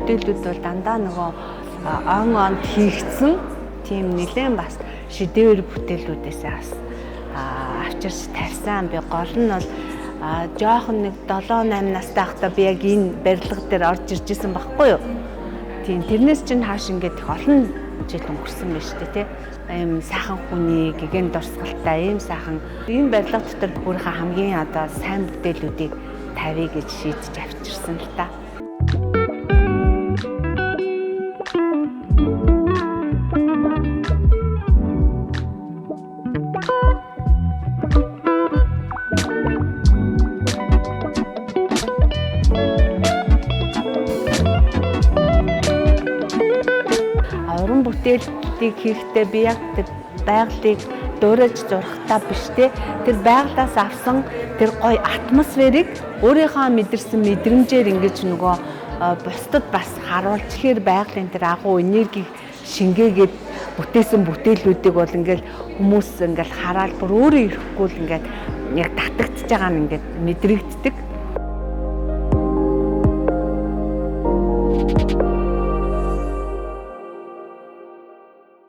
бүтээлүүд бол дандаа нөгөө онд хийгдсэн тийм нэлээд бас шидээр бүтээлүүдээс бас авчирч тарьсан. Би гол нь бол жоохон нэг 7-8 настай байхдаа би яг энэ барилга дээр орж ирж исэн байхгүй юу. Тийм тэрнээс чинь хааш ингээд их олон жил өнгөрсөн байна шүү дээ тий. Ийм сайхан хүний гэгэн дурсгалтай ийм сайхан энэ барилга дотор өөрийнхөө хамгийн одоо сайн бүтээлүүдийг тавья гэж шийдэж авчирсан л та. Уран бүтээлийг хийхдээ би яг байгалыг дуурайж зурхтаа биш те тэр байгалаас авсан тэр гоё атмосферыг өөрийнхөө мэдэрсэн мэдрэмжээр ингэж нөгөө бусдад бас харуулж ихээр байгалийн тэр агуу энергийг шингээгээд бүтээсэн бүтээлүүдийг бол ингээл хүмүүс ингээл хараад бүр өөрөө ирэхгүй л ингээд яг татагдчихж байгаа нь ингээд мэдрэгддэг.